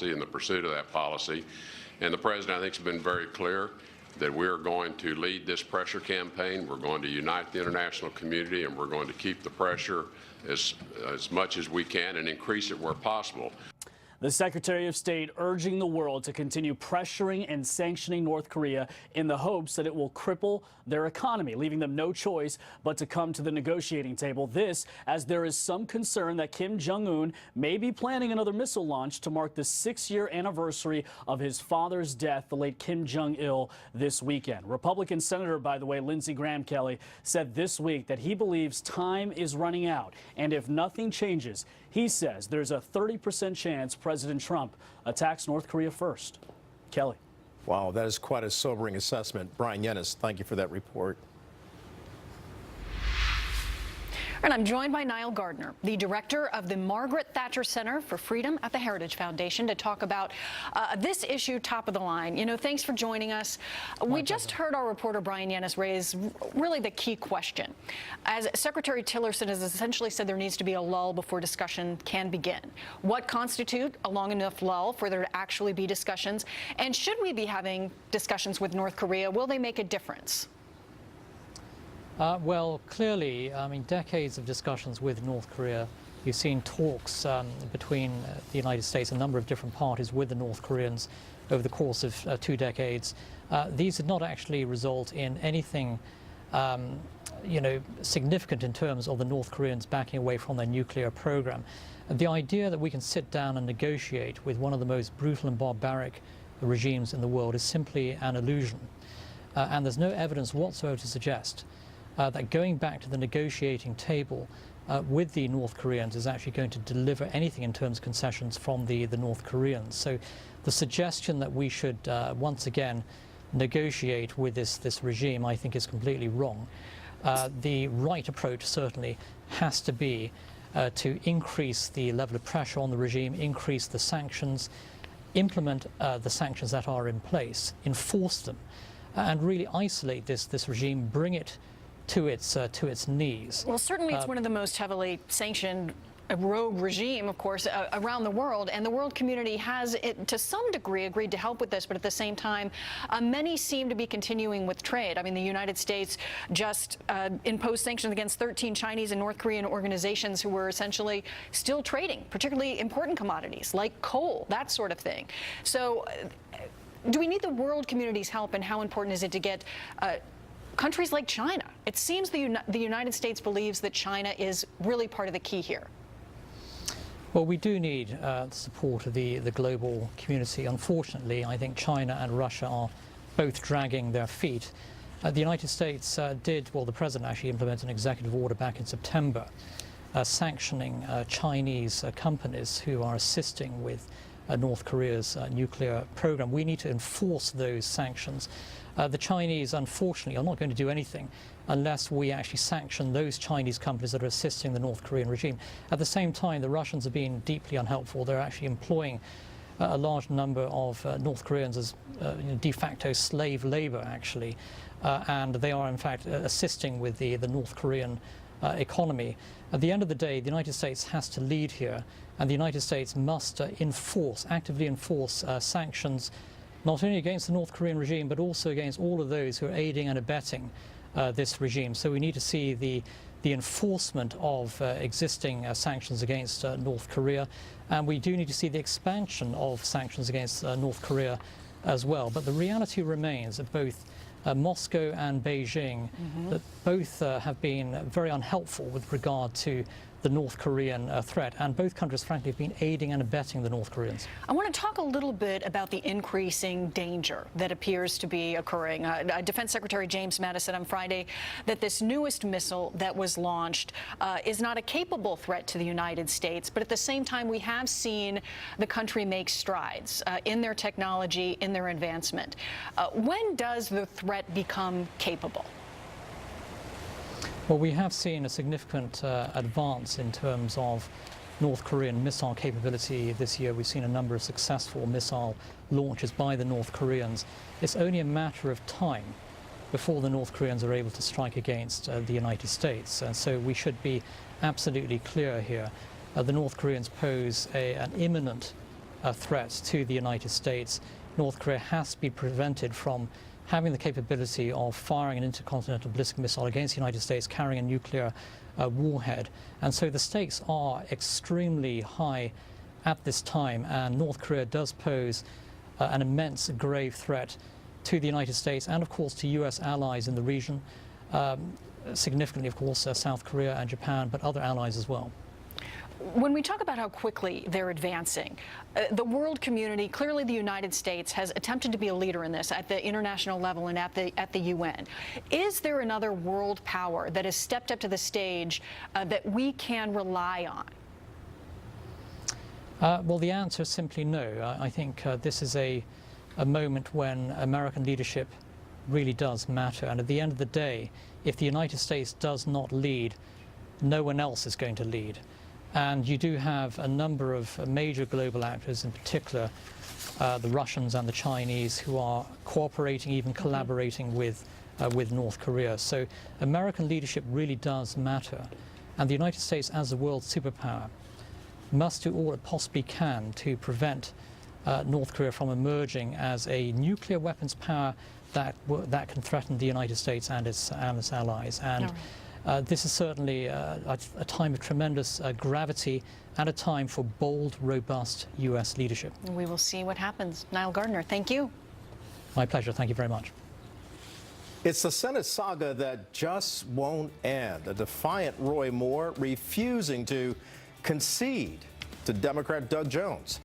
policy and the pursuit of that policy. And the President, I think, has been very clear that we're going to lead this pressure campaign. We're going to unite the international community, and we're going to keep the pressure as much as we can and increase it where possible. The Secretary of State urging the world to continue pressuring and sanctioning North Korea in the hopes that it will cripple their economy, leaving them no choice but to come to the negotiating table. This, as there is some concern that Kim Jong-un may be planning another missile launch to mark the 6-year anniversary of his father's death, the late Kim Jong-il, this weekend. Republican Senator, by the way, Lindsey Graham Kelly, said this week that he believes time is running out, and if nothing changes, he says there's a 30% chance President Trump attacks North Korea first. Kelly. Wow, that is quite a sobering assessment. Brian Yennis, thank you for that report. And I'm joined by Nile Gardiner, the director of the Margaret Thatcher Center for Freedom at the Heritage Foundation, to talk about this issue top of the line. You know, thanks for joining us. We just heard our reporter Brian Yennis raise really the key question. As Secretary Tillerson has essentially said, there needs to be a lull before discussion can begin. What constitutes a long enough lull for there to actually be discussions? And should we be having discussions with North Korea? Will they make a difference? Well, clearly, I mean, decades of discussions with North Korea. You've seen talks between the United States, a number of different parties with the North Koreans over the course of 2 decades. These did not actually result in anything, you know, significant in terms of the North Koreans backing away from their nuclear program. The idea that we can sit down and negotiate with one of the most brutal and barbaric regimes in the world is simply an illusion. And there's no evidence whatsoever to suggest that going back to the negotiating table with the North Koreans is actually going to deliver anything in terms of concessions from the North Koreans. So the suggestion that we should once again negotiate with this regime, I think, is completely wrong. The right approach certainly has to be to increase the level of pressure on the regime, increase the sanctions, implement the sanctions that are in place, enforce them, and really isolate this regime, bring it to its knees. Well, certainly it's one of the most heavily sanctioned rogue regime, of course, around the world, and the world community has, to some degree, agreed to help with this, but at the same time, many seem to be continuing with trade. I mean, the United States just imposed sanctions against 13 Chinese and North Korean organizations who were essentially still trading, particularly important commodities like coal, that sort of thing. So do we need the world community's help, and how important is it to get countries like China? It seems the United States believes that China is really part of the key here. Well, we do need the support of the global community. Unfortunately, I think China and Russia are both dragging their feet. The United States the President actually implemented an executive order back in September sanctioning Chinese companies who are assisting with North Korea's nuclear program. We need to enforce those sanctions. The Chinese, unfortunately, are not going to do anything unless we actually sanction those Chinese companies that are assisting the North Korean regime. At the same time, the Russians have been deeply unhelpful. They're actually employing a large number of North Koreans as de facto slave labor, actually, and they are, in fact, assisting with the North Korean economy. At the end of the day, the United States has to lead here, and the United States must actively enforce sanctions, not only against the North Korean regime, but also against all of those who are aiding and abetting this regime. So we need to see the enforcement of existing sanctions against North Korea, and we do need to see the expansion of sanctions against North Korea as well. But the reality remains that both Moscow and Beijing, that both have been very unhelpful with regard to the North Korean threat, and both countries, frankly, have been aiding and abetting the North Koreans. I want to talk a little bit about the increasing danger that appears to be occurring. Defense Secretary James Mattis said on Friday that this newest missile that was launched is not a capable threat to the United States, but at the same time, we have seen the country make strides in their technology, in their advancement. When does the threat become capable? Well, we have seen a significant advance in terms of North Korean missile capability this year. We've seen a number of successful missile launches by the North Koreans. It's only a matter of time before the North Koreans are able to strike against the United States. And so we should be absolutely clear here. The North Koreans pose an imminent threat to the United States, North Korea has to be prevented from having the capability of firing an intercontinental ballistic missile against the United States, carrying a nuclear warhead. And so the stakes are extremely high at this time, and North Korea does pose an immense grave threat to the United States and, of course, to US allies in the region, significantly, of course, South Korea and Japan, but other allies as well. When we talk about how quickly they're advancing, the world community, clearly the United States, has attempted to be a leader in this at the international level and at the UN. Is there another world power that has stepped up to the stage that we can rely on? Well, the answer is simply no. I think this is a moment when American leadership really does matter. And at the end of the day, if the United States does not lead, no one else is going to lead. And you do have a number of major global actors, in particular the Russians and the Chinese, who are cooperating, even collaborating with North Korea. So American leadership really does matter. And the United States, as a world superpower, must do all it possibly can to prevent North Korea from emerging as a nuclear weapons power that can threaten the United States and its allies. And this is certainly a time of tremendous gravity and a time for bold, robust U.S. leadership. We will see what happens. Nile Gardiner, thank you. My pleasure. Thank you very much. It's the Senate saga that just won't end. A defiant Roy Moore refusing to concede to Democrat Doug Jones.